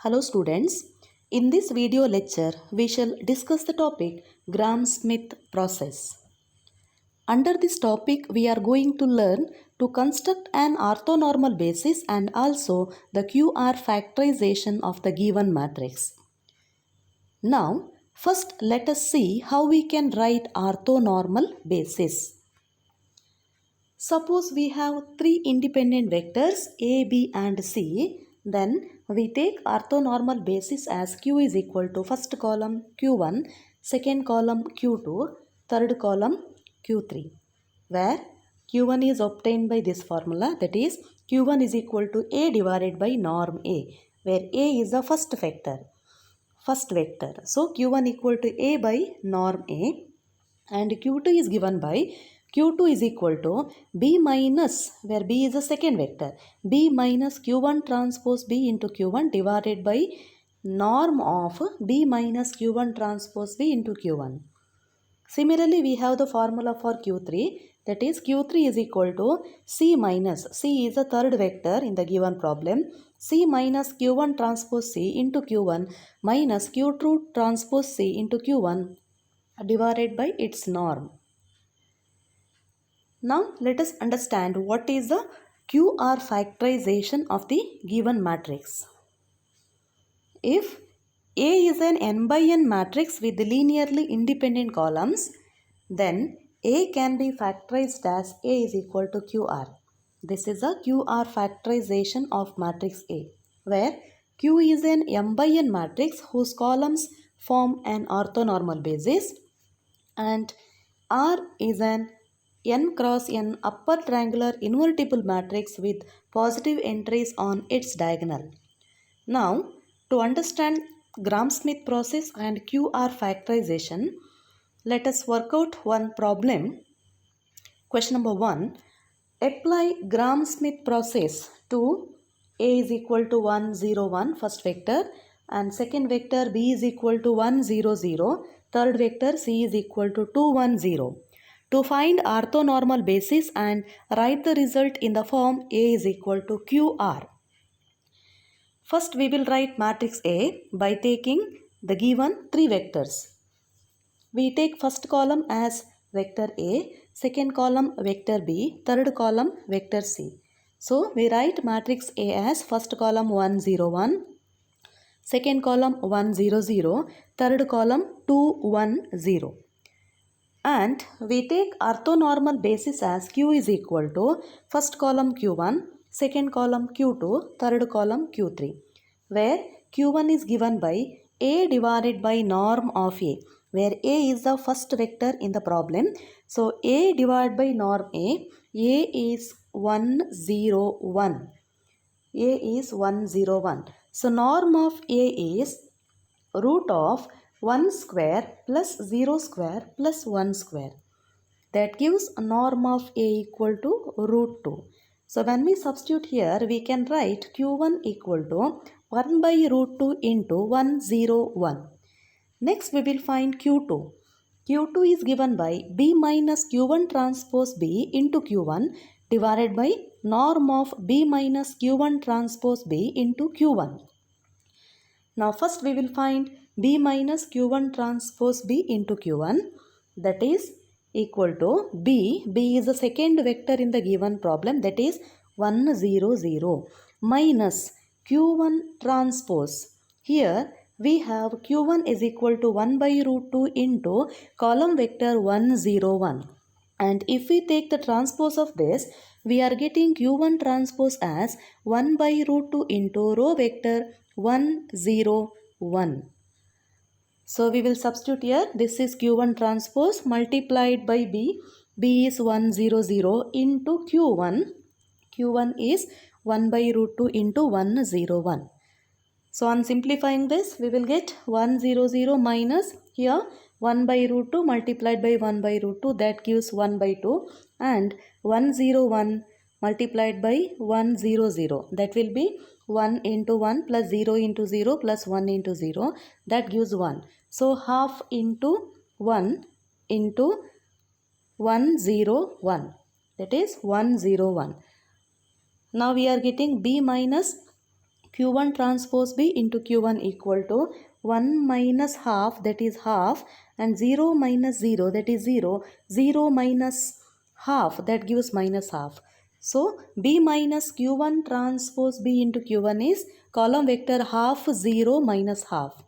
Hello students, in this video lecture we shall discuss the topic Gram-Schmidt process. Under this topic we are going to learn to construct an orthonormal basis and also the QR factorization of the given matrix. Now first let us see how we can write orthonormal basis. Suppose we have three independent vectors A, B and C. Then we take orthonormal basis as Q is equal to first column Q1, second column Q2, third column Q3. Where Q1 is obtained by this formula, that is Q1 is equal to A divided by norm A, where A is the first vector. So Q1 equal to A by norm A, and Q2 is given by Q2 is equal to B minus, where B is the second vector, B minus Q1 transpose B into Q1 divided by norm of B minus Q1 transpose B into Q1. Similarly, we have the formula for Q3, that is Q3 is equal to C minus, C is the third vector in the given problem, C minus Q1 transpose C into Q1 minus Q2 transpose C into Q1 divided by its norm. Now let us understand what is the QR factorization of the given matrix. If A is an n by n matrix with linearly independent columns, then A can be factorized as A is equal to QR. This is a QR factorization of matrix A, where Q is an m by n matrix whose columns form an orthonormal basis, and R is an n cross n upper triangular invertible matrix with positive entries on its diagonal. Now, to understand Gram-Schmidt process and QR factorization, let us work out one problem. Question number 1. Apply Gram-Schmidt process to A is equal to 1, 0, 1, first vector, and second vector B is equal to 1, 0, 0, third vector C is equal to 2, 1, 0. To find orthonormal basis and write the result in the form A is equal to QR. First we will write matrix A by taking the given three vectors. We take first column as vector A, second column vector B, third column vector C. So we write matrix A as first column 1, 0, 1, second column 1, 0, 0, third column 2, 1, 0. And we take orthonormal basis as Q is equal to first column Q1, second column Q2, third column Q3, where Q1 is given by A divided by norm of A, where A is the first vector in the problem. So A divided by norm A is 1, 0, 1. A is 1, 0, 1. So norm of A is root of 1 square plus 0 square plus 1 square. That gives a norm of A equal to root 2. So when we substitute here, we can write Q1 equal to 1 by root 2 into 1, 0, 1. Next we will find Q2. Q2 is given by B minus Q1 transpose B into Q1 divided by norm of B minus Q1 transpose B into Q1. Now first we will find B minus Q1 transpose B into Q1, that is equal to B. B is the second vector in the given problem, that is 1, 0, 0, minus Q1 transpose. Here we have Q1 is equal to 1 by root 2 into column vector 1, 0, 1. And if we take the transpose of this, we are getting Q1 transpose as 1 by root 2 into row vector 1, 0, 1. So we will substitute here, this is Q1 transpose multiplied by B. B is 1, 0, 0 into Q1. Q1 is 1 by root 2 into 1, 0, 1. So on simplifying this, we will get 1, 0, 0 minus here 1 by root 2 multiplied by 1 by root 2, that gives 1 by 2, and 1, 0, 1 multiplied by 1, 0, 0, that will be 1 into 1 plus 0 into 0 plus 1 into 0, that gives 1. So half into 1 into 1, 0, 1, that is 1, 0, 1. Now we are getting B minus q1 transpose b into q1 equal to 1 minus half, that is half, and 0 minus 0, that is 0, 0 minus half, that gives minus half. So b minus q1 transpose b into q1 is column vector half, 0 minus half.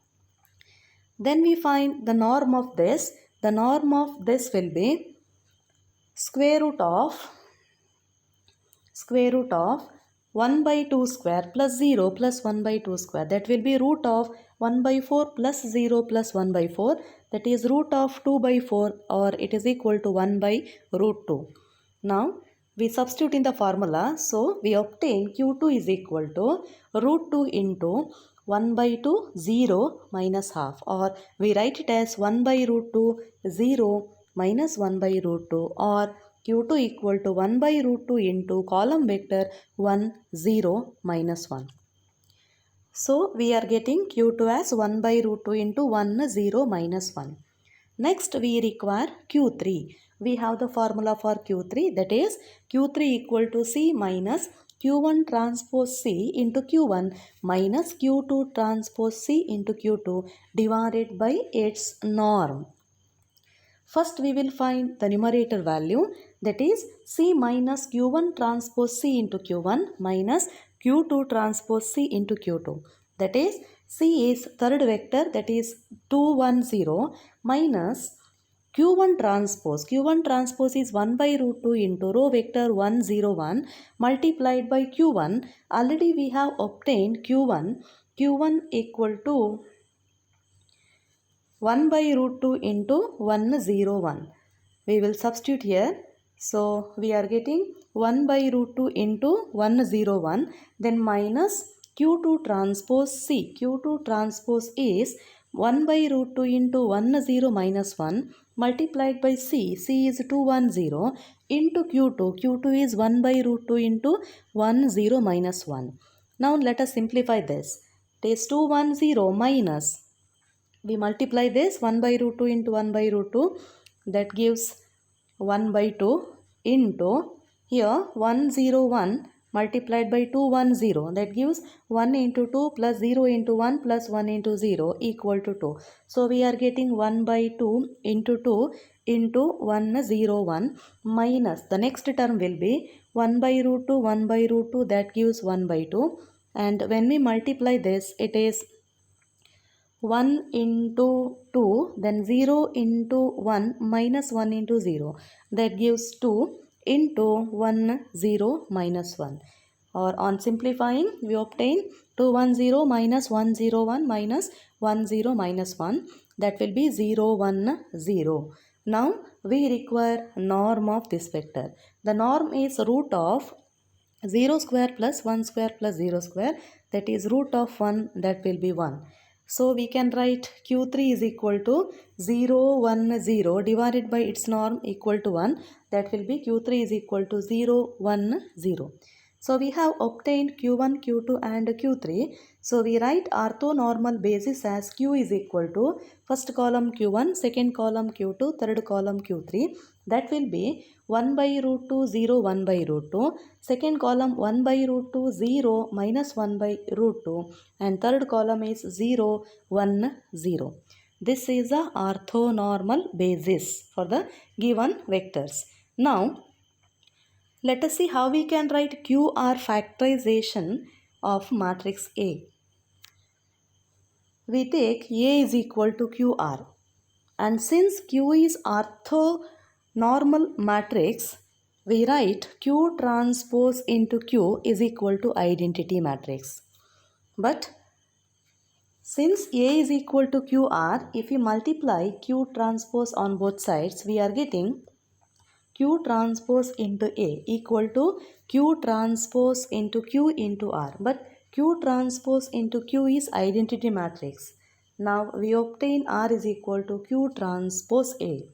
Then we find the norm of this. The norm of this will be square root of 1 by 2 square plus 0 plus 1 by 2 square, that will be root of 1 by 4 plus 0 plus 1 by 4, that is root of 2 by 4, or it is equal to 1 by root 2. Now we substitute in the formula, so we obtain q2 is equal to root 2 into 1 by 2, 0 minus half, or we write it as 1 by root 2, 0 minus 1 by root 2, or q2 equal to 1 by root 2 into column vector 1, 0 minus 1. So we are getting q2 as 1 by root 2 into 1, 0 minus 1. Next we require q3. We have the formula for q3, that is q3 equal to c minus q1 transpose c into q1 minus q2 transpose c into q2 divided by its norm. First we will find the numerator value, that is c minus q1 transpose c into q1 minus q2 transpose c into q2. That is c is third vector, that is 2, 1, 0 minus q1 transpose. q1 transpose is 1 by root 2 into row vector 1, 0, 1 multiplied by q1. Already we have obtained q1 equal to 1 by root 2 into 1, 0, 1. We will substitute here. So we are getting 1 by root 2 into 1, 0, 1. Then minus q2 transpose c. q2 transpose is 1 by root 2 into 1, 0 minus 1 multiplied by c. c is 2, 1, 0 into q2. q2 is 1 by root 2 into 1, 0 minus 1. Now let us simplify this. It is 2, 1, 0 minus, we multiply this 1 by root 2 into 1 by root 2, that gives 1 by 2 into here 1, 0, 1 multiplied by 2, 1, 0, that gives 1 into 2 plus 0 into 1 plus 1 into 0 equal to 2. So we are getting 1 by 2 into 2 into 1, 0, 1 minus the next term will be 1 by root 2, 1 by root 2, that gives 1 by 2, and when we multiply this it is 1 into 2, then 0 into 1 minus 1 into 0, that gives 2 into 1, 0 minus 1. Or on simplifying, we obtain 2, 1, 0 minus 1, 0, 1 minus 1, 0 minus 1, that will be 0, 1, 0. Now we require norm of this vector. The norm is root of 0 square plus 1 square plus 0 square, that is root of 1, that will be 1. So we can write q3 is equal to 0, 1, 0 divided by its norm equal to 1, that will be q3 is equal to 0, 1, 0. So we have obtained q1, q2 and q3. So we write orthonormal basis as q is equal to first column q1, second column q2, third column q3. That will be 1 by root 2, 0, 1 by root 2. Second column 1 by root 2, 0 minus 1 by root 2. And third column is 0, 1, 0. This is the orthonormal basis for the given vectors. Now let us see how we can write QR factorization of matrix A. We take A is equal to QR, and since Q is orthonormal matrix, we write Q transpose into Q is equal to identity matrix. But since A is equal to QR, if we multiply Q transpose on both sides, we are getting Q transpose into A equal to Q transpose into Q into R. But Q transpose into Q is identity matrix. Now we obtain R is equal to Q transpose A.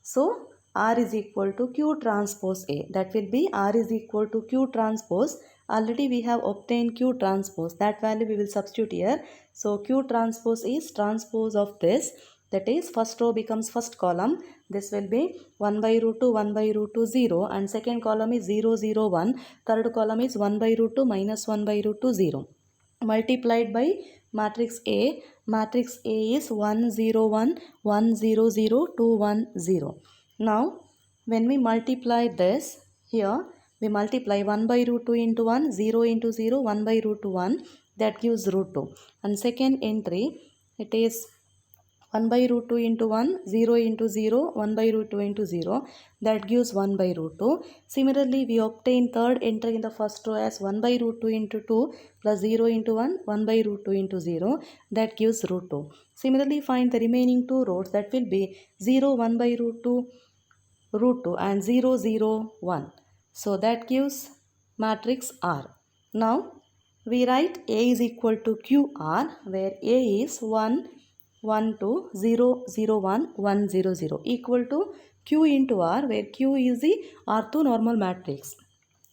So R is equal to Q transpose A. That will be R is equal to Q transpose. Already we have obtained Q transpose. That value we will substitute here. So Q transpose is transpose of this. That is first row becomes first column. This will be 1 by root 2, 1 by root 2, 0. And second column is 0, 0, 1. Third column is 1 by root 2 minus 1 by root 2, 0. multiplied by matrix A. Matrix A is 1 0 1 1 0 0 2 1 0. Now when we multiply this, here we multiply 1 by root 2 into 1, 0 into 0, 1 by root 2 1, that gives root 2. And second entry, it is 1 by root 2 into 1, 0 into 0, 1 by root 2 into 0, that gives 1 by root 2. Similarly, we obtain third entry in the first row as 1 by root 2 into 2 plus 0 into 1, 1 by root 2 into 0, that gives root 2. Similarly, find the remaining two rows, that will be 0, 1 by root 2 and 0 0 1. So that gives matrix R. Now we write A is equal to QR, where A is 1 1 2 0 0 1 1 0 0 equal to Q into R, where Q is the orthonormal matrix.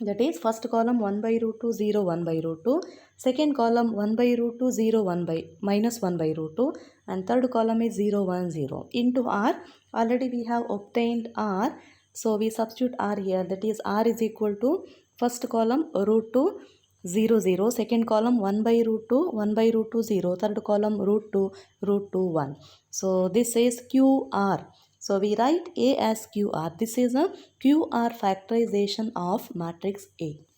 That is, first column 1 by root 2 0 1 by root 2, second column 1 by root 2 0 1 by minus 1 by root 2, and third column is 0 1 0 into R. Already we have obtained R, so we substitute R here. That is, R is equal to first column root 2 0 0, second column 1 by root 2 1 by root 2 0, third column root 2 1. So this is QR. So we write A as QR. This is a QR factorization of matrix A.